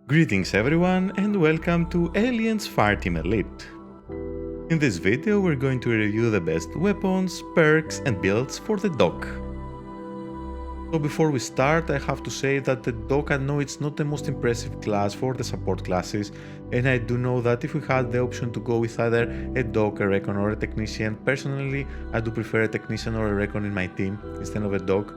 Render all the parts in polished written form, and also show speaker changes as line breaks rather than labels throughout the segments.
Greetings everyone and welcome to Alien's FireTeam Elite. In this video we're going to review the best weapons, perks and builds for the doc. So before we start, I have to say that the doc, I know it's not the most impressive class for the support classes, and I do know that if we had the option to go with either a doc, a recon or a technician, personally I do prefer a technician or a recon in my team instead of a doc,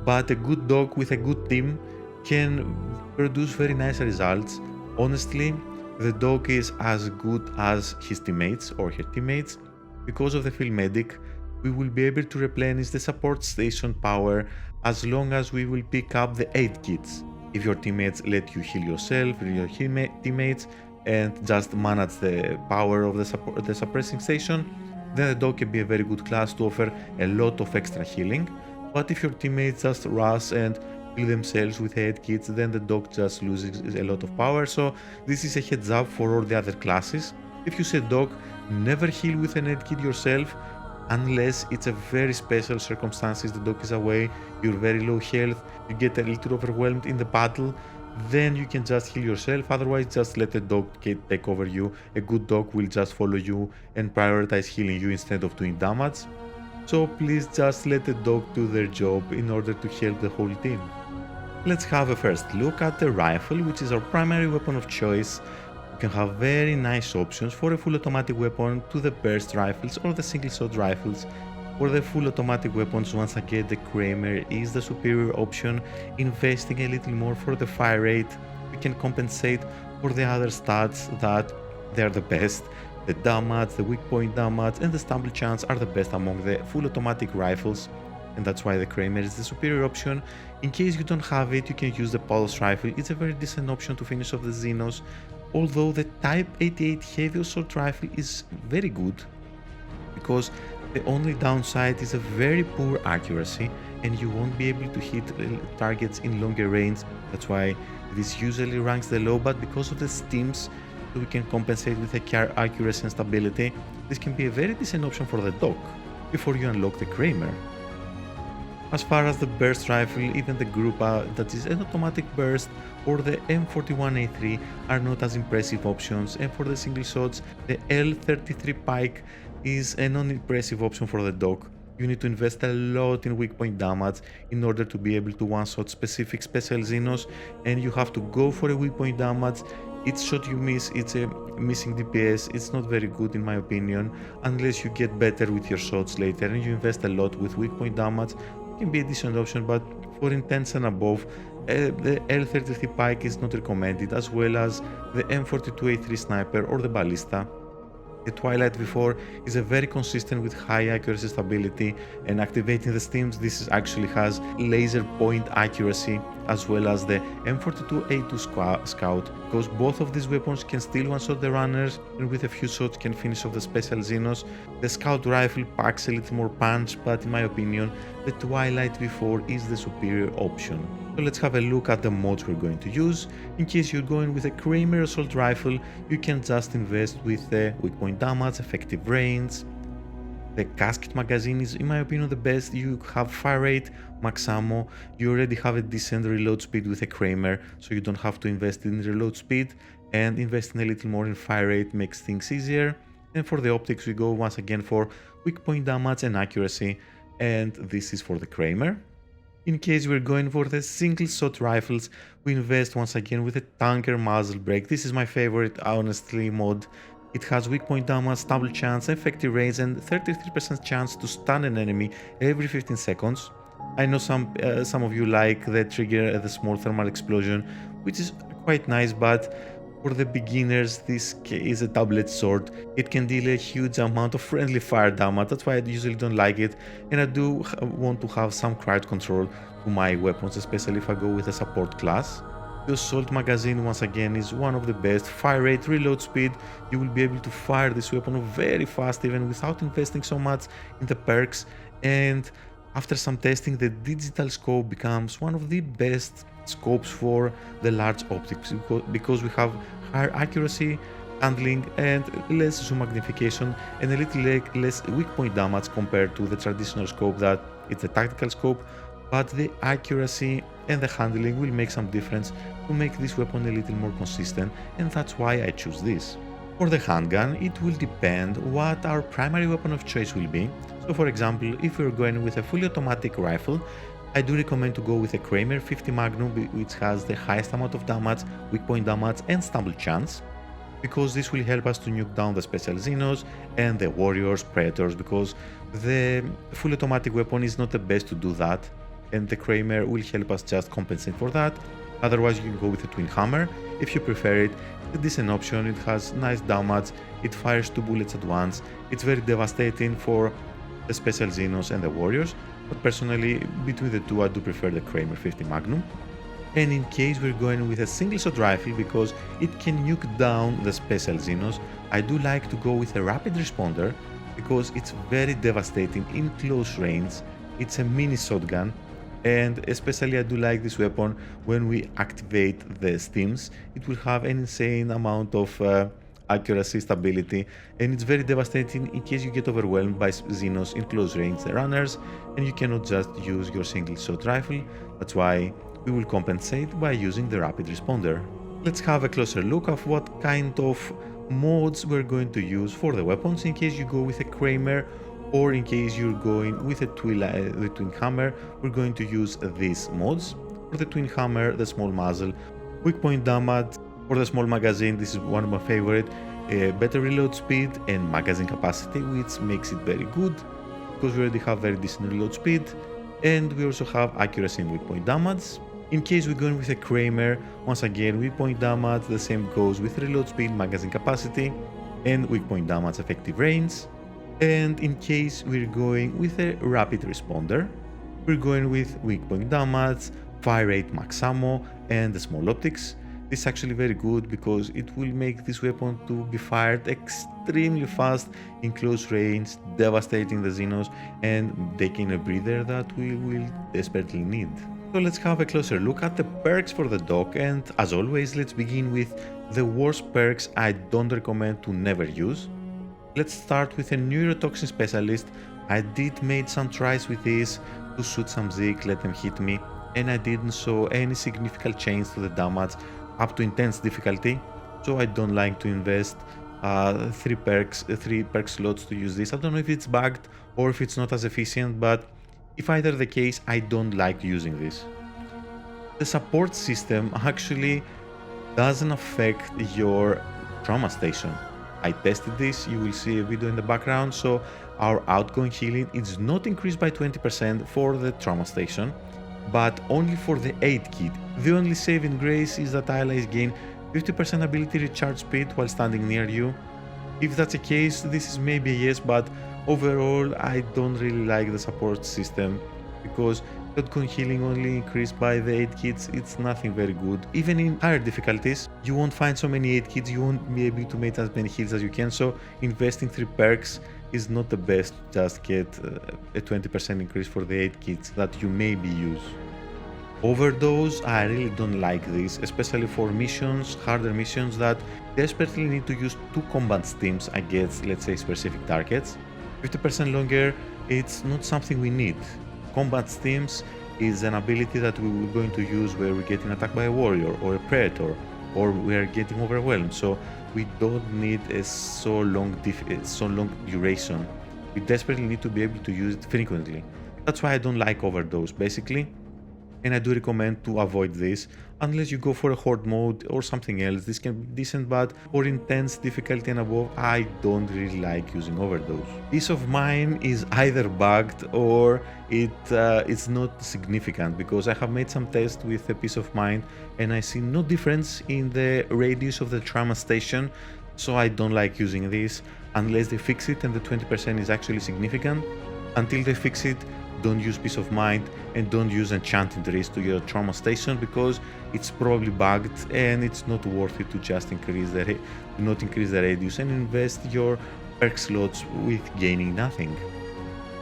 but a good doc with a good team can produce very nice results. Honestly, the doc is as good as his teammates or her teammates. Because of the field medic, we will be able to replenish the support station power as long as we will pick up the aid kits. If your teammates let you heal yourself or your teammates and just manage the power of the suppressing station, then the doc can be a very good class to offer a lot of extra healing. But if your teammates just rush and heal themselves with aid kits, then the doc just loses a lot of power. So this is a heads up for all the other classes. If you say doc, never heal with an aid kit yourself unless it's a very special circumstances. The doc is away, you're very low health, you get a little overwhelmed in the battle, then you can just heal yourself. Otherwise, just let the doc take over you. A good doc will just follow you and prioritize healing you instead of doing damage. So please just let the doc do their job in order to help the whole team. Let's have a first look at the rifle, which is our primary weapon of choice. You can have very nice options for a full automatic weapon to the burst rifles or the single shot rifles. For the full automatic weapons, once again the Kramer is the superior option. Investing a little more for the fire rate, we can compensate for the other stats that they are the best. The damage, the weak point damage and the stumble chance are the best among the full automatic rifles, and that's why the Kramer is the superior option. In case you don't have it, you can use the pulse rifle. It's a very decent option to finish off the Xenos, although the Type 88 heavy assault rifle is very good, because the only downside is a very poor accuracy and you won't be able to hit targets in longer range. That's why this usually ranks the low, but because of the Stims, we can compensate with a accuracy and stability. This can be a very decent option for the doc before you unlock the Kramer. As far as the burst rifle, even the group that is an automatic burst or the M41A3 are not as impressive options, and for the single shots, the L33 Pike is a non-impressive option for the doc. You need to invest a lot in weak point damage in order to be able to one-shot specific special Xenos, and you have to go for a weak point damage. Each shot you miss, it's a missing DPS. It's not very good in my opinion, unless you get better with your shots later and you invest a lot with weak point damage. It can be a decent option, but for intense and above, the L33 Pike is not recommended, as well as the M42A3 Sniper or the Ballista. The Twilight V4 is a very consistent with high accuracy stability, and activating the Stims, this actually has laser point accuracy, as well as the M42A2 Scout, because both of these weapons can still one-shot the runners and with a few shots can finish off the special Xenos. The Scout rifle packs a little more punch, but in my opinion the Twilight V4 is the superior option. So let's have a look at the mods we're going to use. In case you're going with a Kramer assault rifle, you can just invest with the weak point damage, effective range. The casket magazine is in my opinion the best. You have fire rate, max ammo, you already have a decent reload speed with a Kramer, so you don't have to invest in reload speed, and investing a little more in fire rate makes things easier. And for the optics we go once again for weak point damage and accuracy, and this is for the Kramer. In case we're going for the single shot rifles, we invest once again with a tanker muzzle brake. This is my favorite, honestly, mod. It has weak point damage, stumble chance, effective range and 33% chance to stun an enemy every 15 seconds. I know some of you like the trigger, the small thermal explosion, which is quite nice, but for the beginners this is a double-edged sword. It can deal a huge amount of friendly fire damage, that's why I usually don't like it, and I do want to have some crowd control to my weapons, especially if I go with a support class. The assault magazine once again is one of the best. Fire rate, reload speed, you will be able to fire this weapon very fast even without investing so much in the perks, and after some testing the digital scope becomes one of the best scopes for the large optics, because we have higher accuracy, handling and less zoom magnification and a little less weak point damage compared to the traditional scope that it's a tactical scope, but the accuracy and the handling will make some difference to make this weapon a little more consistent, and that's why I choose this. For the handgun, it will depend what our primary weapon of choice will be. So for example, if we're going with a fully automatic rifle, I do recommend to go with a Kramer 50 Magnum, which has the highest amount of damage, weak point damage and stumble chance, because this will help us to nuke down the special Xenos and the warriors, predators, because the full automatic weapon is not the best to do that, and the Kramer will help us just compensate for that. Otherwise you can go with a twin hammer if you prefer it. It's a decent option, it has nice damage, it fires 2 bullets at once, it's very devastating for the special Xenos and the warriors, but personally between the two I do prefer the Kramer 50 Magnum. And in case we're going with a single shot rifle, because it can nuke down the special Xenos, I do like to go with a rapid responder, because it's very devastating in close range. It's a mini shotgun, and especially I do like this weapon when we activate the Stims. It will have an insane amount of accuracy, stability, and it's very devastating in case you get overwhelmed by Xenos in close range, the runners, and you cannot just use your single shot rifle. That's why we will compensate by using the rapid responder. Let's have a closer look at what kind of mods we're going to use for the weapons in case you go with a Kramer, or in case you're going with the twin hammer. We're going to use these mods. For the twin hammer, the small muzzle, weak point damage. For the small magazine, this is one of my favorite, better reload speed and magazine capacity, which makes it very good because we already have very decent reload speed, and we also have accuracy and weak point damage. In case we're going with a Kramer, once again, weak point damage, the same goes with reload speed, magazine capacity, and weak point damage effective range. And in case we're going with a rapid responder, we're going with weak point damage, fire rate, max ammo, and the small optics. This is actually very good because it will make this weapon to be fired extremely fast in close range, devastating the Xenos and taking a breather that we will desperately need. So let's have a closer look at the perks for the dog, and as always, let's begin with the worst perks I don't recommend to never use. Let's start with a neurotoxin specialist. I did make some tries with this to shoot some Zeke, let them hit me, and I didn't show any significant change to the damage up to intense difficulty, so I don't like to invest 3 perk slots to use this. I don't know if it's bugged or if it's not as efficient, but if either the case, I don't like using this. The support system actually doesn't affect your trauma station. I tested this, you will see a video in the background, so our outgoing healing is not increased by 20% for the trauma station, but only for the aid kit. The only saving grace is that allies gain 50% ability recharge speed while standing near you. If that's the case, this is maybe a yes, but overall I don't really like the support system because outgoing healing only increased by the aid kits. It's nothing very good. Even in higher difficulties, you won't find so many aid kits, you won't be able to make as many heals as you can, so investing 3 perks is not the best. Just get a 20% increase for the aid kits that you maybe use. Overdose, I really don't like this, especially for missions, harder missions that desperately need to use 2 combat stims against, let's say, specific targets. 50% longer, it's not something we need. Combat stims is an ability that we were going to use where we're getting attacked by a warrior or a predator, or we are getting overwhelmed, so we don't need a so long duration. We desperately need to be able to use it frequently. That's why I don't like overdose, basically. And I do recommend to avoid this unless you go for a horde mode or something else. This can be decent, but for intense difficulty and above, I don't really like using overdose. Peace of mind is either bugged or it's not significant, because I have made some tests with a peace of mind and I see no difference in the radius of the trauma station, so I don't like using this unless they fix it and the 20% is actually significant. Until they fix it, don't use peace of mind and don't use enchanted race to your trauma station, because it's probably bugged and it's not worth it to just increase the radius and invest your perk slots with gaining nothing.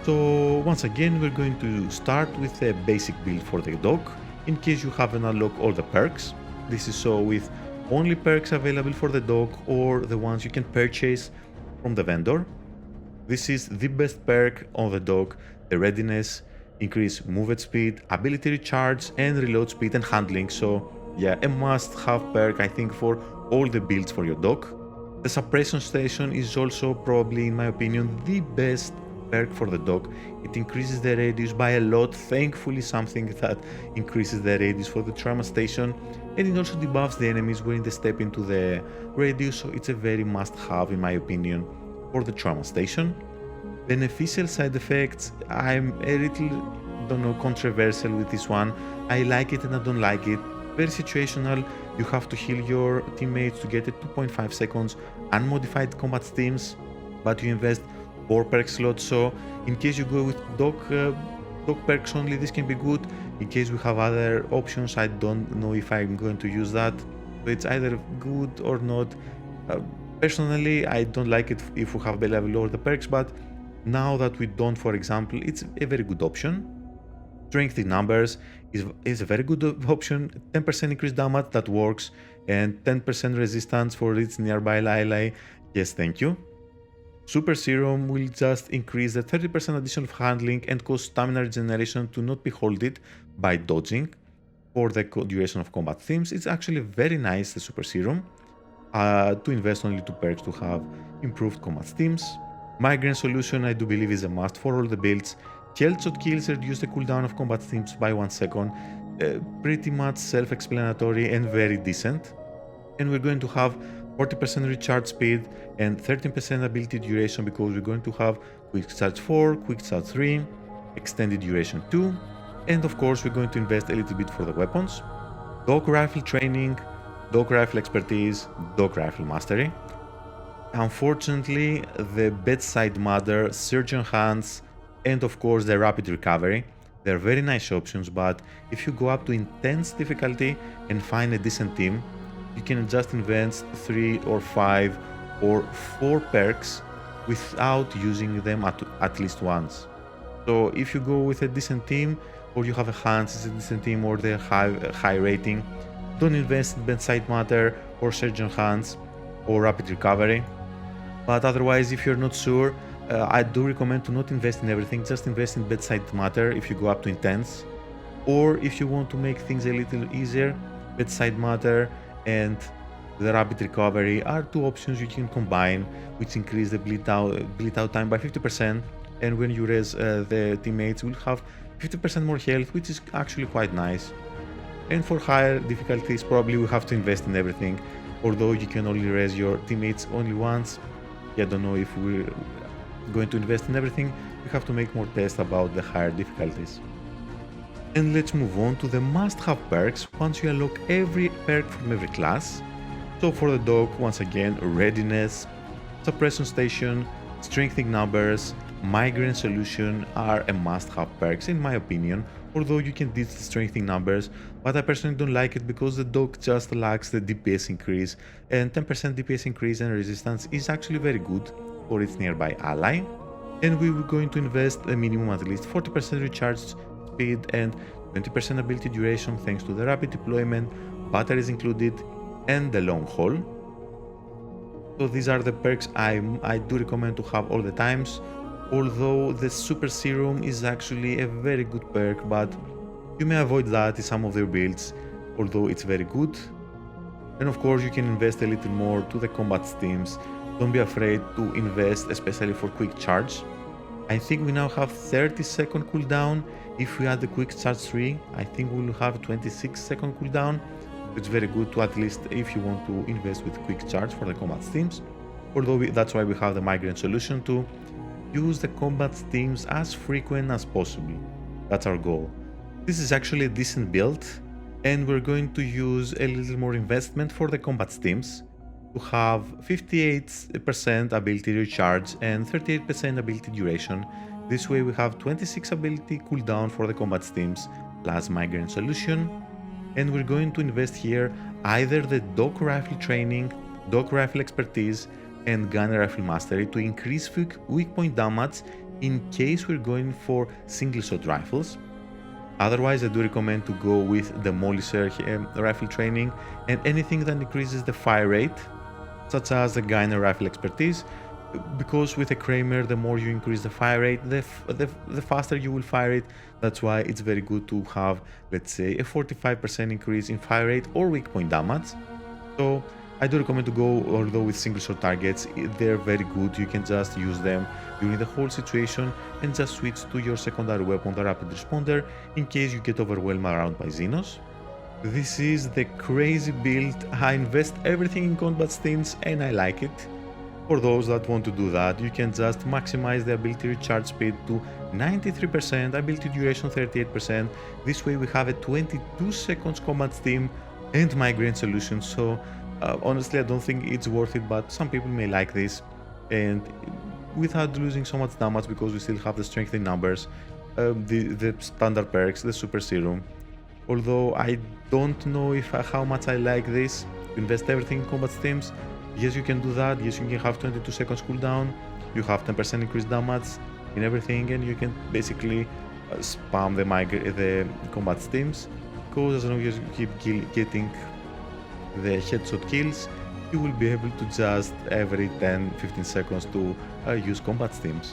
So once again, we're going to start with a basic build for the dog in case you haven't unlocked all the perks. This is so with only perks available for the dog or the ones you can purchase from the vendor. This is the best perk on the dog, the readiness. increase movement speed, ability recharge, and reload speed and handling. So yeah, a must-have perk I think for all the builds for your dog. The suppression station is also probably, in my opinion, the best perk for the dog. It increases the radius by a lot, thankfully something that increases the radius for the trauma station, and it also debuffs the enemies when they step into the radius, so it's a very must-have in my opinion for the trauma station. Beneficial side effects, I'm a little, don't know, controversial with this one. I like it and I don't like it. Very situational. You have to heal your teammates to get a 2.5 seconds unmodified combat stims, but you invest 4 perk slots, so in case you go with dog perks only, this can be good. In case we have other options, I don't know if I'm going to use that, so it's either good or not. Personally, I don't like it if we have level or the perks, but now that we don't, for example, it's a very good option. Strength in numbers is a very good option. 10% increased damage, that works, and 10% resistance for its nearby ally. Yes, thank you. Super Serum will just increase the 30% addition of handling and cause stamina regeneration to not be holded by dodging for the duration of combat themes. It's actually very nice, the Super Serum, to invest only 2 perks to have improved combat themes. Migraine Solution I do believe is a must for all the builds. Headshot kills reduce the cooldown of combat themes by 1 second. Pretty much self-explanatory and very decent. And we're going to have 40% recharge speed and 13% ability duration because we're going to have Quick Charge 4, Quick Charge 3, Extended Duration 2, and of course we're going to invest a little bit for the weapons. Dog Rifle Training, Dog Rifle Expertise, Dog Rifle Mastery. Unfortunately, the Bedside Mother, Surgeon Hands, and of course the Rapid Recovery, they're very nice options, but if you go up to intense difficulty and find a decent team, you can just invest 3 or 5 or 4 perks without using them at least once. So if you go with a decent team, or you have a Hands is a decent team, or they're high rating, don't invest in Bedside Matter or Surgeon Hands or Rapid Recovery. But otherwise, if you're not sure, I do recommend to not invest in everything, just invest in Bedside Matter if you go up to intense. Or if you want to make things a little easier, Bedside Matter and the Rapid Recovery are 2 options you can combine, which increase the bleed out time by 50%, and when you res the teammates will have 50% more health, which is actually quite nice. And for higher difficulties, probably we have to invest in everything, although you can only res your teammates only once. I don't know if we're going to invest in everything. We have to make more tests about the higher difficulties. And let's move on to the must-have perks once you unlock every perk from every class. So for the dog, once again, Readiness, Suppression Station, Strengthening Numbers, Migraine Solution are a must-have perks in my opinion, although you can ditch the Strengthening Numbers, but I personally don't like it because the dog just lacks the DPS increase, and 10% DPS increase and resistance is actually very good for its nearby ally. And we were going to invest a minimum at least 40% recharge speed and 20% ability duration thanks to the rapid deployment, batteries included, and the long haul. So these are the perks I do recommend to have all the times, although the Super Serum is actually a very good perk, but you may avoid that in some of their builds, although it's very good. And of course you can invest a little more to the combat stims. Don't be afraid to invest, especially for quick charge. I think we now have 30-second cooldown. If we add the quick charge 3, I think we will have 26-second cooldown. It's very good to, at least if you want to invest with quick charge for the combat stims. Although that's why we have the Migraine Solution to use the combat stims as frequent as possible. That's our goal. This is actually a decent build, and we're going to use a little more investment for the combat stims to have 58% ability recharge and 38% ability duration. This way we have 26 ability cooldown for the combat stims plus Migraine Solution, and we're going to invest here either the Dog Rifle Training, Dog Rifle Expertise, and Gun Rifle Mastery to increase weak point damage in case we're going for single shot rifles. Otherwise, I do recommend to go with Demolisher Rifle Training and anything that increases the fire rate, such as the Gun Rifle Expertise, because with a Kramer, the more you increase the fire rate, the faster you will fire it. That's why it's very good to have, let's say, a 45% increase in fire rate or weak point damage. So I do recommend to go, although with single shot targets, they're very good. You can just use them during the whole situation and just switch to your secondary weapon, the rapid responder, in case you get overwhelmed around by Xenos. This is the crazy build. I invest everything in combat stims and I like it. For those that want to do that, you can just maximize the ability recharge speed to 93%, ability duration 38%. This way we have a 22 seconds combat stim and migraine solution. So honestly, I don't think it's worth it, but some people may like this. And without losing so much damage, because we still have the strength in numbers, the standard perks, the super serum. Although I don't know if how much I like this, invest everything in combat stims. Yes, you can do that. Yes, you can have 22 seconds cooldown. You have 10% increased damage in everything, and you can basically spam the combat stims. Because as long as you keep getting the headshot kills, you will be able to just every 10-15 seconds to use combat stims.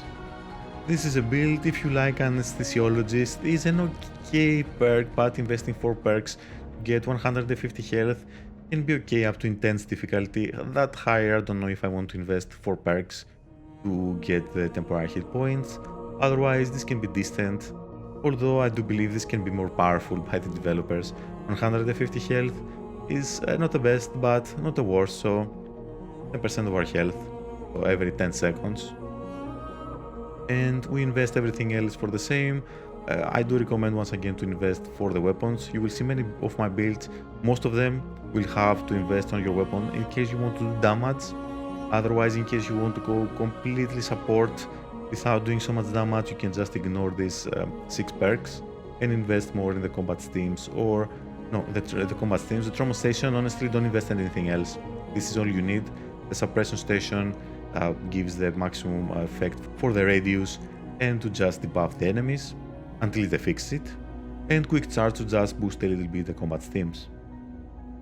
This is a build, if you like Anesthesiologist, is an okay perk, but investing 4 perks to get 150 health can be okay up to intense difficulty. That higher, I don't know if I want to invest 4 perks to get the temporary hit points. Otherwise, this can be decent, although I do believe this can be more powerful by the developers. 150 health is not the best, but not the worst, so 10% of our health so every 10 seconds. And we invest everything else for the same. I do recommend once again to invest for the weapons. You will see many of my builds, most of them will have to invest on your weapon in case you want to do damage. Otherwise, in case you want to go completely support without doing so much damage, you can just ignore these 6 perks and invest more in the combat stims, or no, the combat stims. The trauma station, honestly, don't invest in anything else. This is all you need. The suppression station gives the maximum effect for the radius and to just debuff the enemies until they fix it, and quick charge to just boost a little bit the combat stims.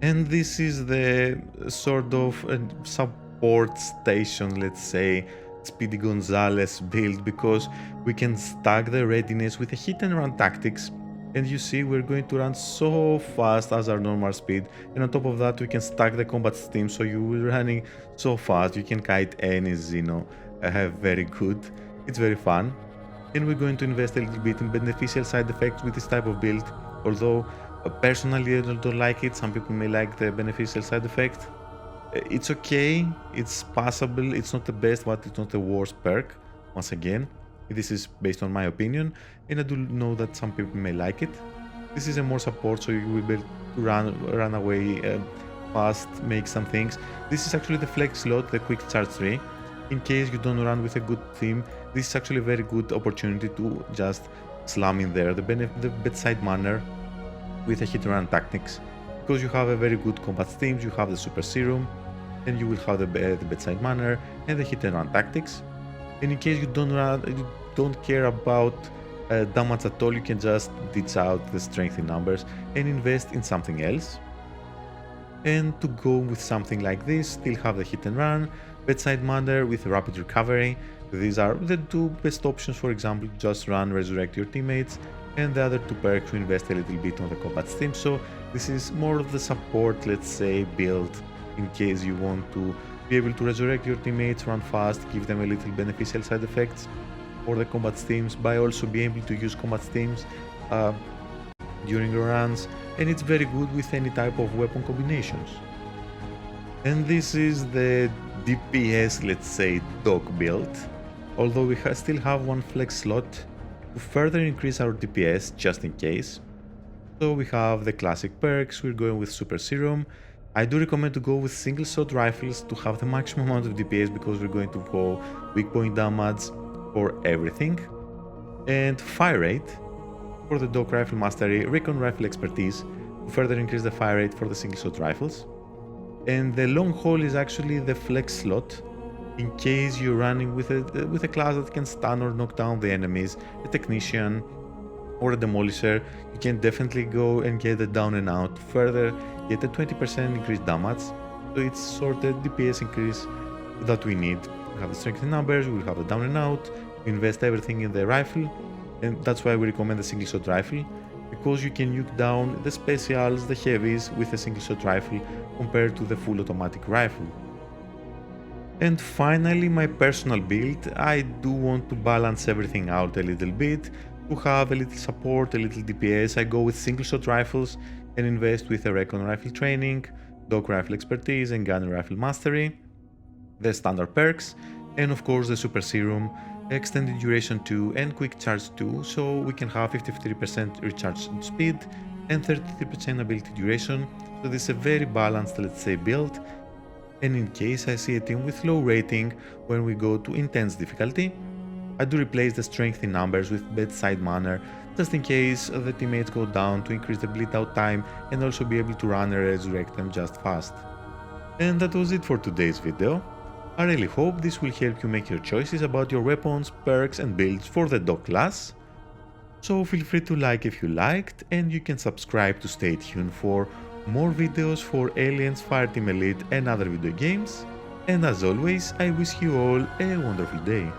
And this is the sort of support station, let's say, Speedy Gonzalez build, because we can stack the readiness with a hit and run tactics. And you see, we're going to run so fast as our normal speed, and on top of that we can stack the combat stim, so you will running so fast you can kite any Xeno. Very good, it's very fun. And we're going to invest a little bit in beneficial side effects with this type of build, although personally I don't like it. Some people may like the beneficial side effect. It's okay, it's passable, it's not the best, but it's not the worst perk. Once again, this is based on my opinion, and I do know that some people may like it. This is a more support, so you will be able to run away fast, make some things. This is actually the flex slot, the quick charge tree. In case you don't run with a good team, this is actually a very good opportunity to just slam in there the bedside manner with a hit and run tactics, because you have a very good combat teams, you have the super serum, and you will have the bedside manner and the hit and run tactics. And in case you don't care about damage at all, you can just ditch out the strength in numbers and invest in something else. And to go with something like this, still have the hit and run, bedside manner with rapid recovery. These are the 2 best options. For example, just run, resurrect your teammates, and the other 2 perks to invest a little bit on the combat stim. So this is more of the support, let's say, build in case you want to be able to resurrect your teammates, run fast, give them a little beneficial side effects for the combat stims, by also being able to use combat stims during your runs, and it's very good with any type of weapon combinations. And this is the DPS, let's say, dog build, although we still have 1 flex slot to further increase our DPS just in case. So we have the classic perks, we're going with super serum. I do recommend to go with single shot rifles to have the maximum amount of DPS, because we're going to go weak point damage for everything. And fire rate for the dog rifle mastery, recon rifle expertise to further increase the fire rate for the single shot rifles. And the long haul is actually the flex slot in case you're running with a class that can stun or knock down the enemies, a technician or a demolisher. You can definitely go and get a down and out, further get a 20% increased damage, so it's sort of DPS increase that we need. we have the strength in numbers, we will have the down and out, we invest everything in the rifle, and that's why we recommend the single shot rifle, because you can nuke down the specials, the heavies with a single shot rifle compared to the full automatic rifle. And finally, my personal build, I do want to balance everything out a little bit, to have a little support, a little DPS. I go with single shot rifles and invest with a recon rifle training, dog rifle expertise and gun rifle mastery, the standard perks, and of course the super serum, extended duration 2 and quick charge 2, so we can have 53% recharge speed and 33% ability duration. So this is a very balanced, let's say, build. And in case I see a team with low rating when we go to intense difficulty, I do replace the strength in numbers with bedside manner, just in case the teammates go down, to increase the bleed out time and also be able to run and resurrect them just fast. And that was it for today's video. I really hope this will help you make your choices about your weapons, perks and builds for the dog class. So feel free to like if you liked, and you can subscribe to stay tuned for more videos for Aliens, FireTeam Elite and other video games. And as always, I wish you all a wonderful day.